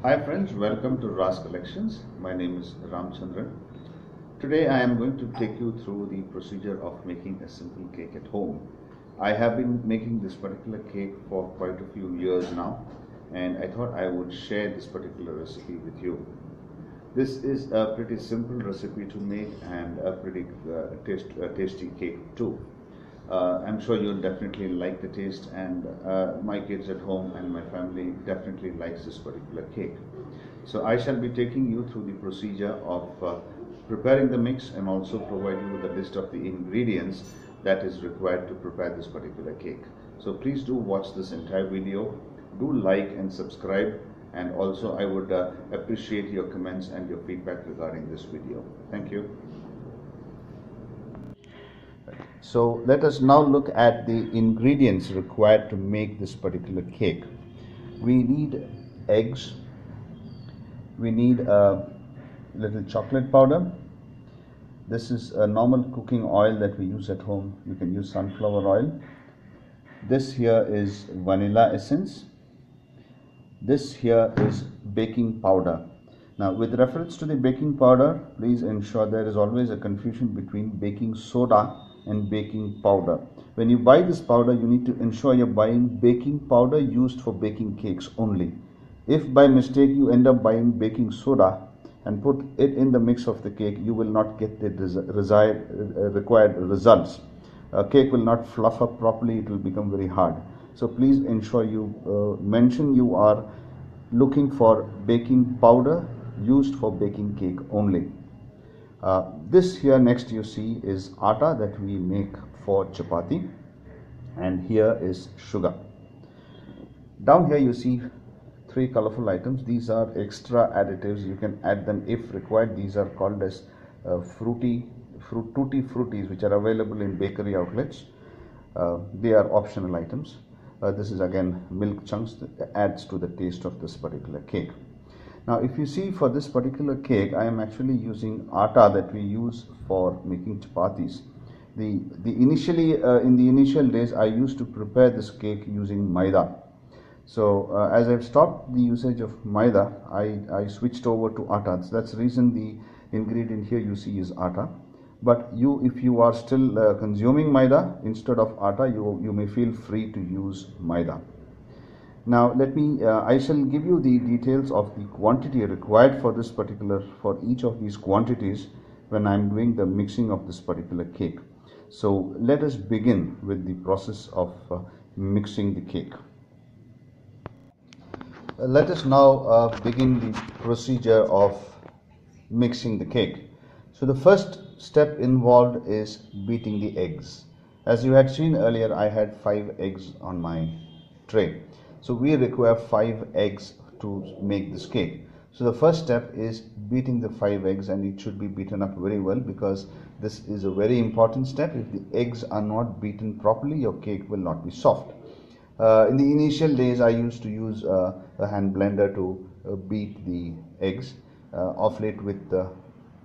Hi friends, welcome to Ras Collections. My name is Ramchandran. Today I am going to take you through the procedure of making a simple cake at home. I have been making this particular cake for quite a few years now, and I thought I would share this particular recipe with you. This is a pretty simple recipe to make and a pretty tasty cake too. I'm sure you'll definitely like the taste, and my kids at home and my family definitely likes this particular cake. So I shall be taking you through the procedure of preparing the mix and also provide you with a list of the ingredients that is required to prepare this particular cake. So please do watch this entire video, do like and subscribe, and also I would appreciate your comments and your feedback regarding this video. Thank you. So let us now look at the ingredients required to make this particular cake. We need eggs, we need a little chocolate powder. This is a normal cooking oil that we use at home. You can use sunflower oil. This here is vanilla essence. This here is baking powder. Now with reference to the baking powder, please ensure there is always a confusion between baking soda and baking powder. When you buy this powder, you need to ensure you're buying baking powder used for baking cakes only. If by mistake you end up buying baking soda and put it in the mix of the cake, you will not get the required results. A cake will not fluff up properly, it will become very hard. So please ensure you mention you are looking for baking powder used for baking cake only. This here next you see is atta that we make for chapati, and here is sugar. Down here you see three colorful items. These are extra additives. You can add them if required. These are called as tutti fruities, which are available in bakery outlets. They are optional items. This is again milk chunks that adds to the taste of this particular cake. Now if you see, for this particular cake I am actually using atta that we use for making chapatis. In the initial days I used to prepare this cake using maida. So as I've stopped the usage of maida, I switched over to atta. So that's the reason the ingredient here you see is atta. But if you are still consuming maida instead of atta, you may feel free to use maida. Now I shall give you the details of the quantity required for each of these quantities when I am doing the mixing of this particular cake. So let us begin with the process of mixing the cake. Let us now begin the procedure of mixing the cake. So the first step involved is beating the eggs. As you had seen earlier, I had 5 eggs on my tray. So we require 5 eggs to make this cake. So the first step is beating the 5 eggs, and it should be beaten up very well because this is a very important step. If the eggs are not beaten properly, your cake will not be soft. In the initial days I used to use a hand blender to beat the eggs. Of late, with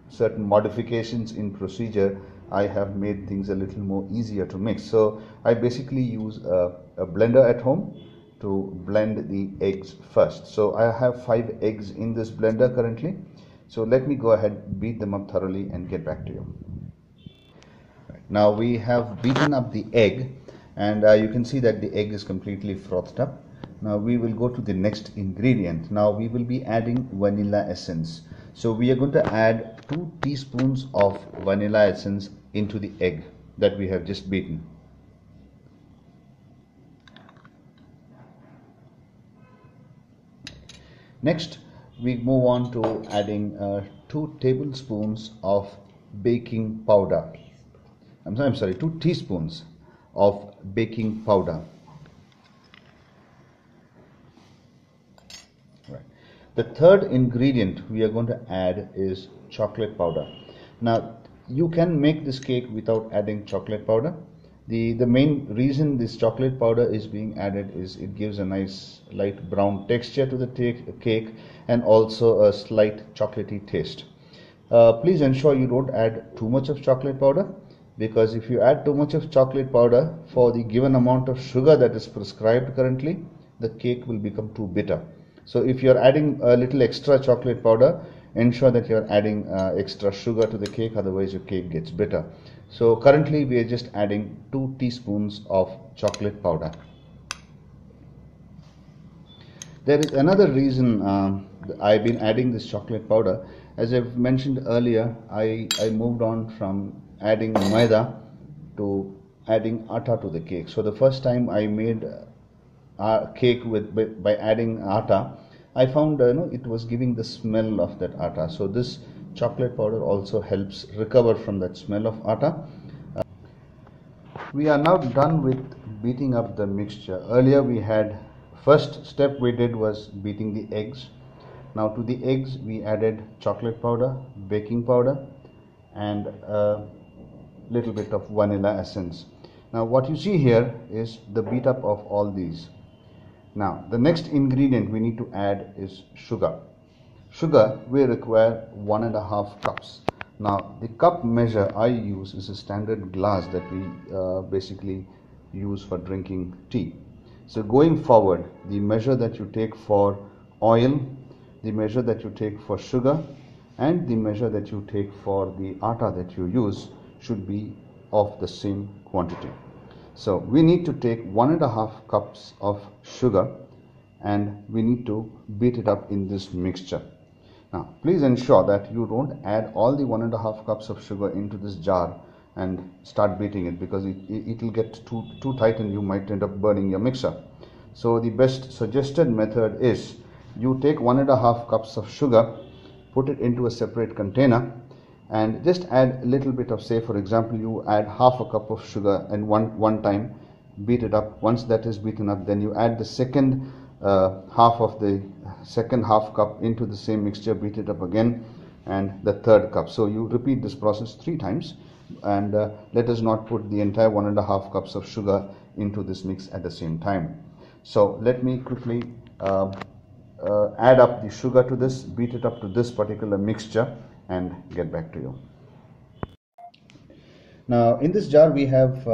certain modifications in procedure, I have made things a little more easier to mix. So I basically use a blender at home to blend the eggs first. So I have 5 eggs in this blender currently. So let me go ahead, beat them up thoroughly and get back to you. Now we have beaten up the egg, and you can see that the egg is completely frothed up. Now we will go to the next ingredient. Now we will be adding vanilla essence. So we are going to add 2 teaspoons of vanilla essence into the egg that we have just beaten. Next we move on to adding 2 tablespoons of baking powder. I'm sorry, 2 teaspoons of baking powder. Right. The third ingredient we are going to add is chocolate powder. Now you can make this cake without adding chocolate powder. The main reason this chocolate powder is being added is it gives a nice light brown texture to the cake and also a slight chocolatey taste. Please ensure you don't add too much of chocolate powder, because if you add too much of chocolate powder for the given amount of sugar that is prescribed currently, the cake will become too bitter. So if you're adding a little extra chocolate powder, ensure that you're adding extra sugar to the cake, otherwise your cake gets bitter. So currently we are just adding 2 teaspoons of chocolate powder. There is another reason I've been adding this chocolate powder. As I've mentioned earlier, I moved on from adding maida to adding atta to the cake. So the first time I made cake by adding atta, I found it was giving the smell of that atta. So this chocolate powder also helps recover from that smell of atta. We are now done with beating up the mixture. Earlier we had, first step we did was beating the eggs. Now to the eggs we added chocolate powder, baking powder, and a little bit of vanilla essence. Now what you see here is the beat up of all these. Now the next ingredient we need to add is sugar. Sugar we require 1.5 cups. Now the cup measure I use is a standard glass that we basically use for drinking tea. So going forward, the measure that you take for oil, the measure that you take for sugar, and the measure that you take for the atta that you use should be of the same quantity. So we need to take 1.5 cups of sugar and we need to beat it up in this mixture. Now please ensure that you don't add all the 1.5 cups of sugar into this jar and start beating it, because it will get too tight and you might end up burning your mixer. So the best suggested method is you take 1.5 cups of sugar, put it into a separate container, and just add a little bit of, say for example you add half a cup of sugar and one time, beat it up. Once that is beaten up, then you add the second half of the second half cup into the same mixture, beat it up again, and the third cup. So you repeat this process 3 times, and let us not put the entire 1.5 cups of sugar into this mix at the same time. So let me quickly add up the sugar to this, beat it up to this particular mixture, and get back to you. Now in this jar we have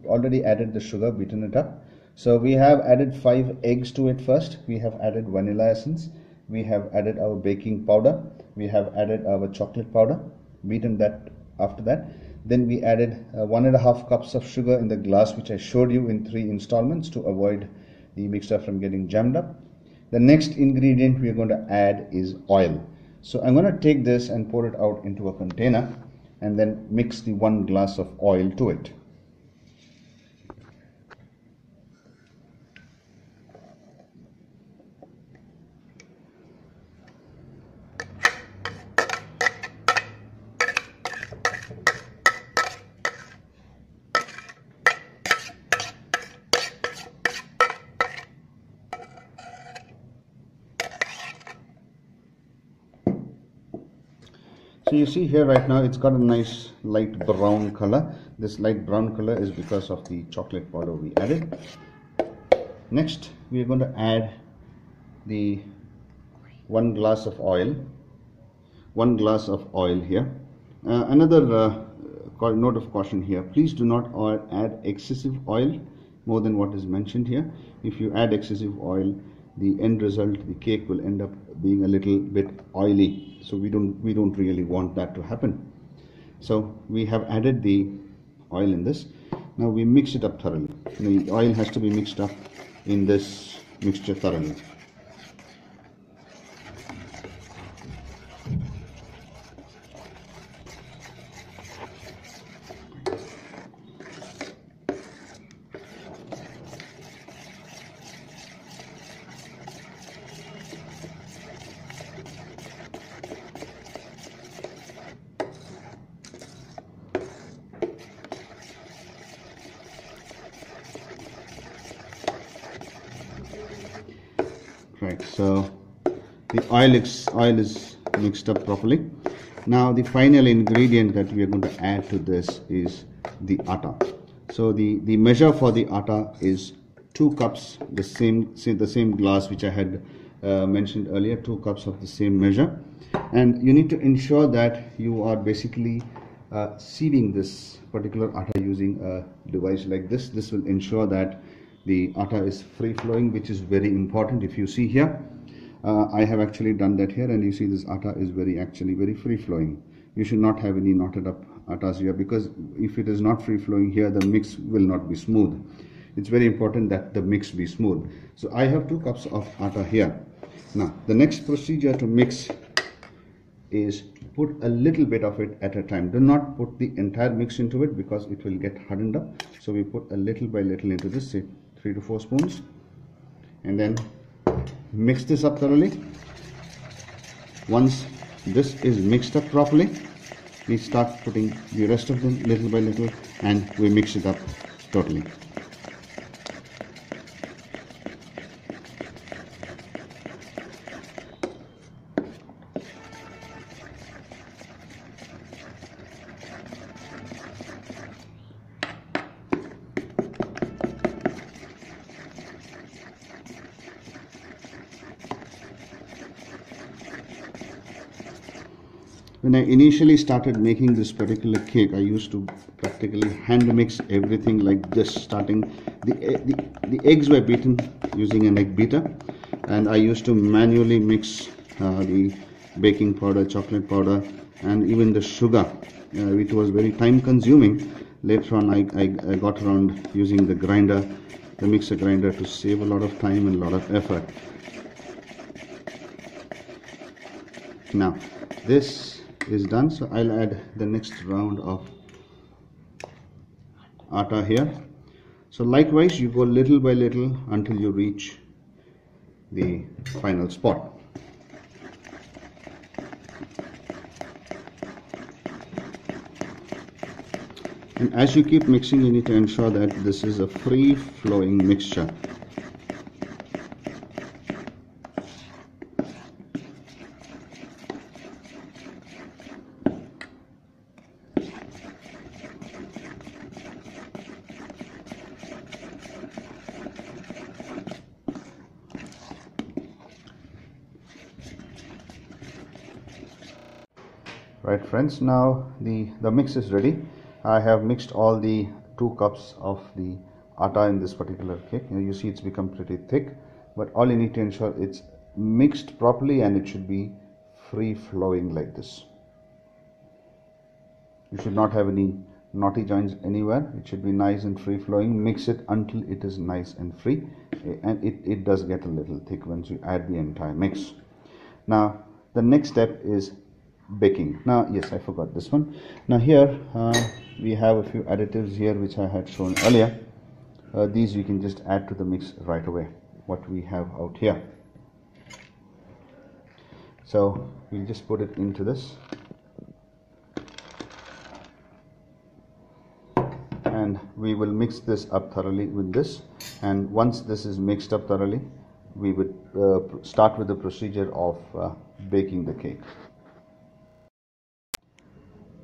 already added the sugar, beaten it up. So we have added 5 eggs to it first, we have added vanilla essence, we have added our baking powder, we have added our chocolate powder, beaten that after that. Then we added 1.5 cups of sugar in the glass which I showed you in 3 installments to avoid the mixture from getting jammed up. The next ingredient we are going to add is oil. So I'm going to take this and pour it out into a container and then mix the 1 glass of oil to it. So you see here right now it's got a nice light brown color. This light brown color is because of the chocolate powder we added. Next we are going to add the 1 glass of oil. 1 glass of oil here. Another note of caution here, please do not add excessive oil more than what is mentioned here. If you add excessive oil, the end result, the cake will end up being a little bit oily, so we don't really want that to happen. So we have added the oil in this. Now we mix it up thoroughly. The oil has to be mixed up in this mixture thoroughly. Right, so the oil is mixed up properly. Now the final ingredient that we are going to add to this is the atta. So the measure for the atta is 2 cups, the same glass which I had mentioned earlier, 2 cups of the same measure. And you need to ensure that you are basically sieving this particular atta using a device like this. This will ensure that the atta is free flowing, which is very important. If you see here, I have actually done that here, and you see this atta is actually very free flowing. You should not have any knotted up attas here, because if it is not free flowing here, the mix will not be smooth. It's very important that the mix be smooth. So I have 2 cups of atta here. Now the next procedure to mix is put a little bit of it at a time. Do not put the entire mix into it, because it will get hardened up. So we put a little by little into this, say 3 to 4 spoons, and then mix this up thoroughly. Once this is mixed up properly, we start putting the rest of them little by little, and we mix it up totally. When I initially started making this particular cake, I used to practically hand mix everything like this. Starting the eggs were beaten using an egg beater, and I used to manually mix the baking powder, chocolate powder, and even the sugar, which was very time consuming. Later on, I got around using the grinder, the mixer grinder, to save a lot of time and a lot of effort. Now this is done, so I'll add the next round of atta here. So likewise, you go little by little until you reach the final spot. And as you keep mixing, you need to ensure that this is a free flowing mixture. Right friends, now the mix is ready. I have mixed all the 2 cups of the atta in this particular cake. You see it's become pretty thick, but all you need to ensure it's mixed properly, and it should be free flowing like this. You should not have any knotty joints anywhere. It should be nice and free flowing. Mix it until it is nice and free, and it does get a little thick once you add the entire mix. Now the next step is baking. Now yes, I forgot this one. Now here we have a few additives here which I had shown earlier. These you can just add to the mix right away, what we have out here. So we'll just put it into this, and we will mix this up thoroughly with this. And once this is mixed up thoroughly, we would start with the procedure of baking the cake.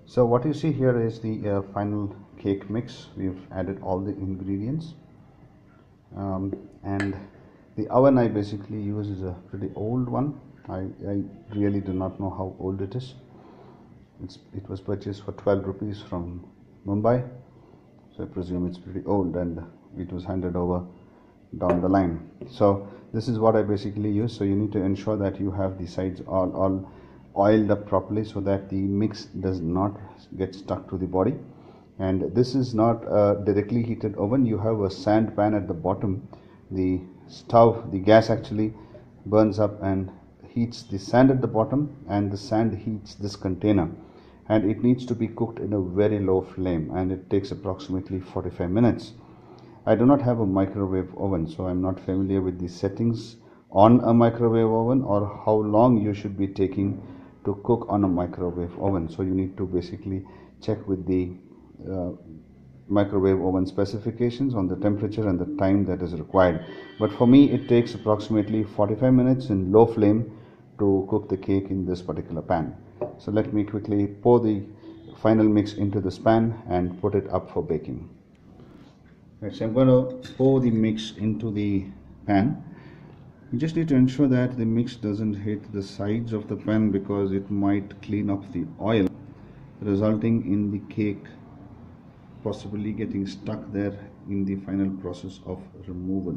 So what you see here is the final cake mix. We've added all the ingredients, and the oven I basically use is a pretty old one. I really do not know how old it is. It was purchased for 12 rupees from Mumbai, so I presume it's pretty old, and it was handed over down the line. So this is what I basically use. So you need to ensure that you have the sides all oiled up properly, so that the mix does not get stuck to the body. And this is not a directly heated oven. You have a sand pan at the bottom. The stove, the gas actually burns up and heats the sand at the bottom, and the sand heats this container, and it needs to be cooked in a very low flame, and it takes approximately 45 minutes. I do not have a microwave oven, so I'm not familiar with the settings on a microwave oven, or how long you should be taking to cook on a microwave oven. So you need to basically check with the microwave oven specifications on the temperature and the time that is required. But for me, it takes approximately 45 minutes in low flame to cook the cake in this particular pan. So let me quickly pour the final mix into this pan and put it up for baking. Right, so I'm going to pour the mix into the pan. You just need to ensure that the mix doesn't hit the sides of the pan, because it might clean up the oil, resulting in the cake possibly getting stuck there in the final process of removal.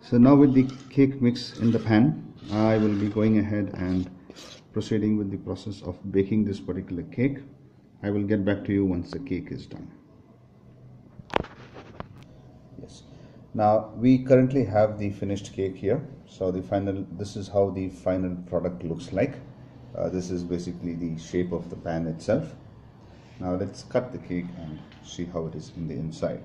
So now with the cake mix in the pan, I will be going ahead and proceeding with the process of baking this particular cake. I will get back to you once the cake is done. Yes. Now we currently have the finished cake here. So this is how the final product looks like. This is basically the shape of the pan itself. Now let's cut the cake and see how it is in the inside.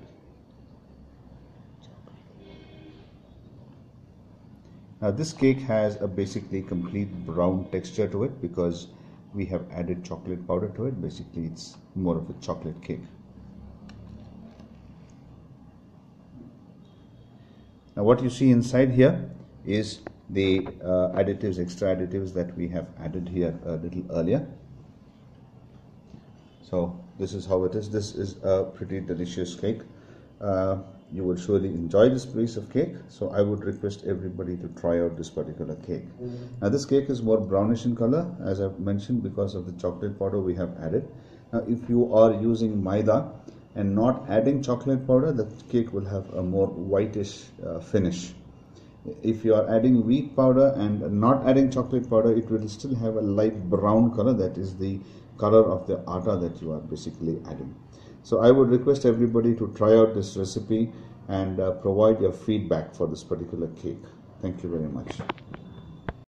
Now this cake has a basically complete brown texture to it because we have added chocolate powder to it. Basically it's more of a chocolate cake. Now what you see inside here is the extra additives that we have added here a little earlier. So this is how it is. This is a pretty delicious cake. You will surely enjoy this piece of cake. So I would request everybody to try out this particular cake. Now this cake is more brownish in color, as I've mentioned, because of the chocolate powder we have added. Now if you are using maida and not adding chocolate powder, the cake will have a more whitish finish. If you are adding wheat powder and not adding chocolate powder, it will still have a light brown color. That is the color of the atta that you are basically adding. So I would request everybody to try out this recipe and provide your feedback for this particular cake. Thank you very much.